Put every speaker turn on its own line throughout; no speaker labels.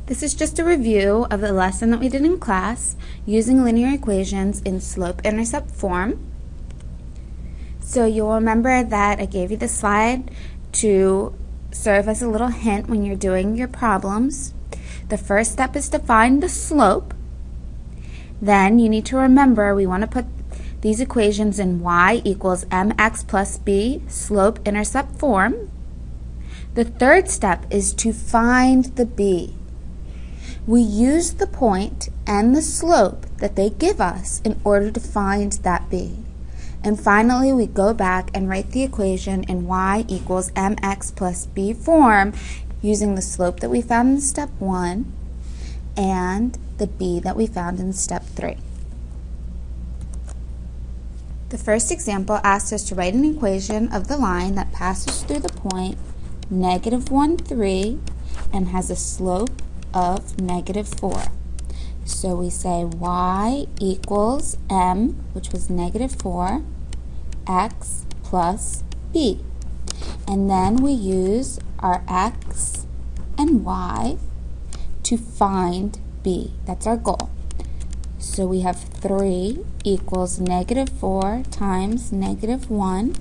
This is just a review of the lesson that we did in class using linear equations in slope-intercept form. So you'll remember that I gave you the slide to serve as a little hint when you're doing your problems. The first step is to find the slope. Then you need to remember we want to put these equations in y equals mx plus b slope-intercept form. The third step is to find the b. We use the point and the slope that they give us in order to find that b. And finally, we go back and write the equation in y equals mx plus b form using the slope that we found in step 1 and the b that we found in step 3. The first example asks us to write an equation of the line that passes through the point -1, 3 and has a slope of -4. So we say y equals m, which was -4, x plus b. And then we use our x and y to find b. That's our goal. So we have 3 equals -4 times -1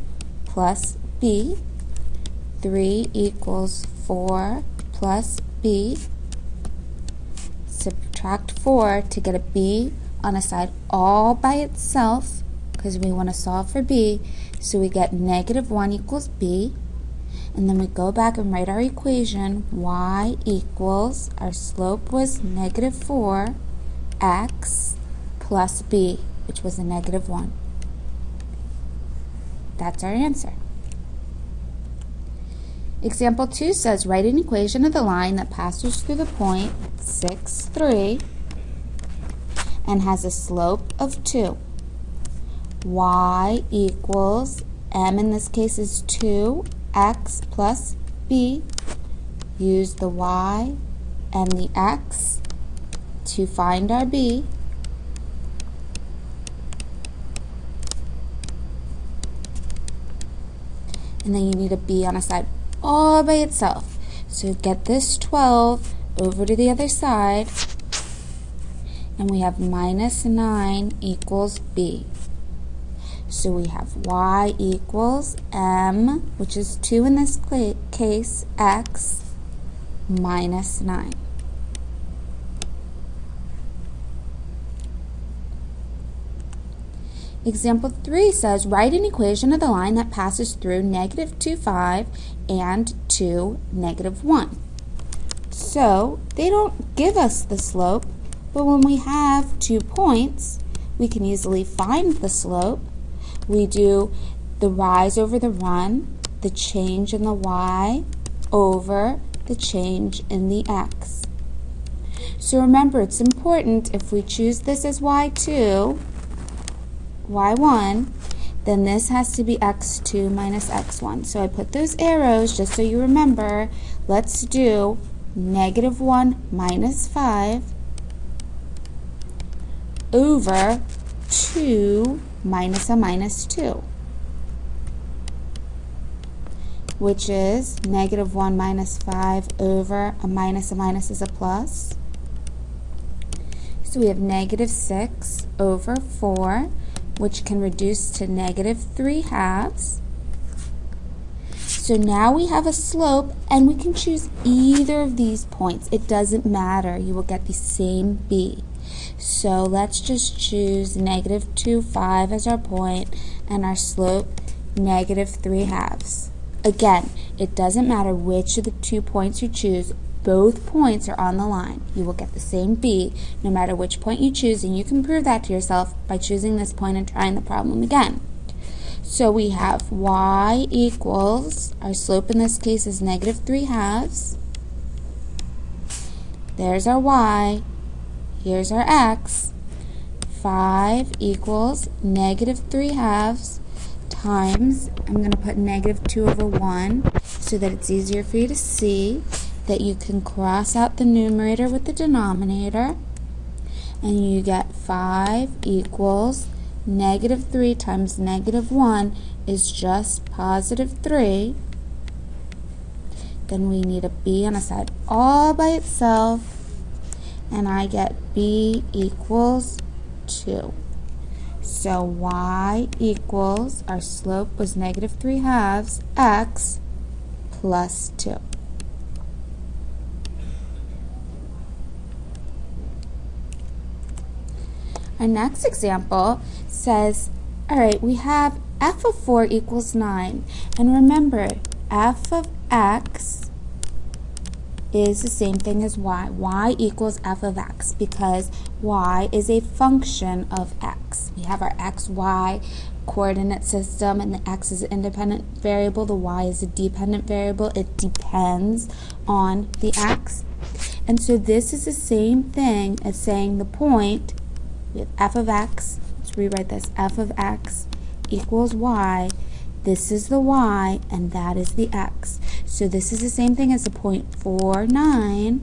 plus b. 3 equals 4 plus b. Subtract 4 to get a b on a side all by itself because we want to solve for b. So we get -1 equals b. And then we go back and write our equation. Y equals, our slope was -4, x plus b, which was a -1. That's our answer. Example 2 says, write an equation of the line that passes through the point 6, 3 and has a slope of 2. Y equals, m in this case is 2, x plus b. Use the y and the x to find our b. And then you need a b on a side all by itself. So get this 12 over to the other side, and we have -9 equals b. So we have y equals m, which is 2 in this case, x minus 9. Example 3 says, write an equation of the line that passes through -2, 5 and 2, -1. So they don't give us the slope, but when we have 2 points, we can easily find the slope. We do the rise over the run, the change in the y over the change in the x. So remember, it's important if we choose this as y2, y1, then this has to be x2 minus x1. So I put those arrows just so you remember. Let's do -1 minus 5 over 2 minus a minus 2, which is -1 minus 5 over a minus is a plus. So we have -6 over 4, which can reduce to -3/2. So now we have a slope, and we can choose either of these points. It doesn't matter. You will get the same b. So let's just choose -2, 5 as our point, and our slope -3/2. Again, it doesn't matter which of the 2 points you choose. Both points are on the line. You will get the same b no matter which point you choose, and you can prove that to yourself by choosing this point and trying the problem again. So we have y equals, our slope in this case is -3/2. There's our y. Here's our x. 5 equals -3/2 times, I'm going to put -2 over 1 so that it's easier for you to see that you can cross out the numerator with the denominator, and you get 5 equals -3 times -1 is just +3. Then we need a b on a side all by itself, and I get b equals 2. So y equals, our slope was negative 3/2 x plus 2. Our next example says, all right, we have f of 4 equals 9. And remember, f of x is the same thing as y. Y equals f of x because y is a function of x. We have our x, y coordinate system, and the x is an independent variable, the y is a dependent variable. It depends on the x. And so this is the same thing as saying the point, we have f of x, let's rewrite this, f of x equals y. This is the y, and that is the x. So this is the same thing as the point 4, 9,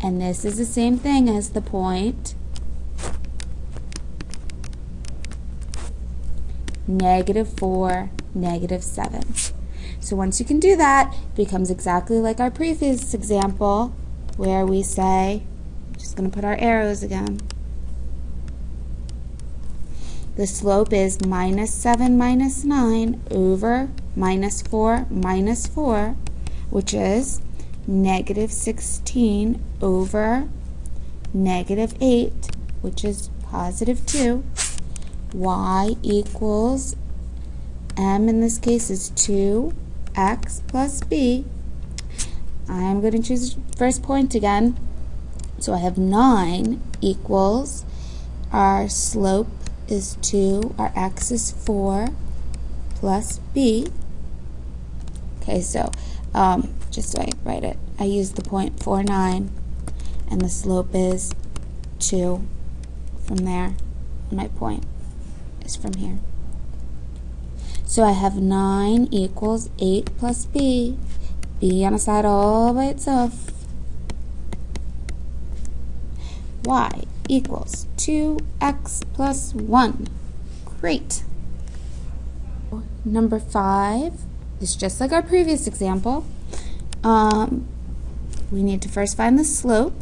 and this is the same thing as the point -4, -7. So once you can do that, it becomes exactly like our previous example where we say, just going to put our arrows again. The slope is -7 minus 9 over -4 minus 4, which is -16 over -8, which is +2. Y equals, m in this case is 2x plus b. I'm going to choose first point again. So I have 9 equals, our slope is 2, our x is 4, plus b. Okay, so just so I write it, I use the point 4, 9, and the slope is 2 from there, and my point is from here. So I have 9 equals 8 plus b, b on a side all by itself. Y equals 2x plus 1. Great. Number 5 is just like our previous example. We need to first find the slope.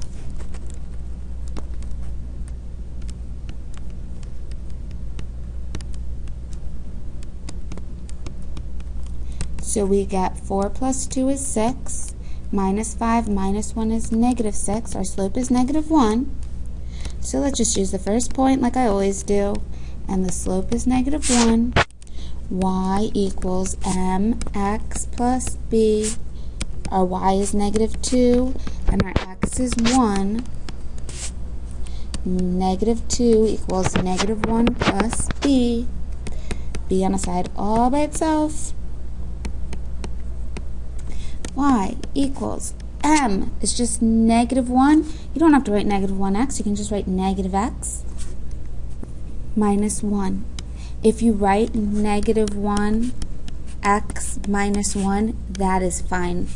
So we get 4 plus 2 is 6, minus 5 minus 1 is -6. Our slope is -1. So let's just use the first point like I always do, and the slope is -1. Y equals mx plus b. Our y is -2, and our x is 1. -2 equals -1 plus b. B on a side all by itself. Y equals m is just -1. You don't have to write -1x. You can just write -x minus 1. If you write -1x minus 1, that is fine.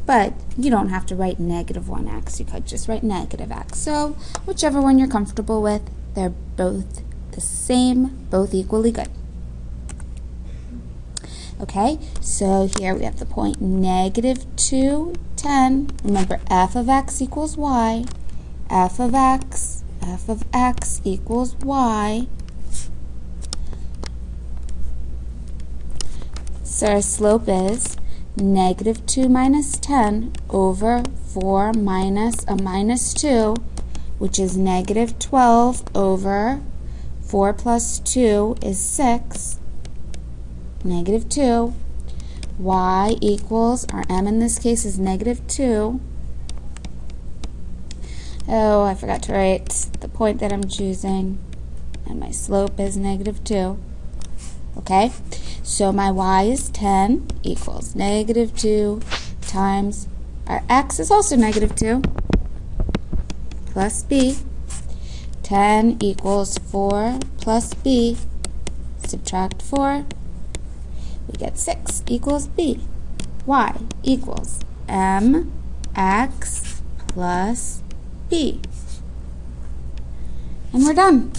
But you don't have to write -1x. You could just write -x. So whichever one you're comfortable with, they're both the same, both equally good. Okay, so here we have the point -2, 10. Remember, f of x equals y. F of x equals y. So our slope is -2 minus 10 over 4 minus a minus 2, which is -12 over 4 plus 2 is 6. -2. Y equals, our m in this case is -2. Oh, I forgot to write the point that I'm choosing, and my slope is -2. Okay, so my y is 10 equals -2 times, our x is also -2, plus b. 10 equals 4 plus b. Subtract 4. We get 6 equals b. Y equals mx plus b. And we're done.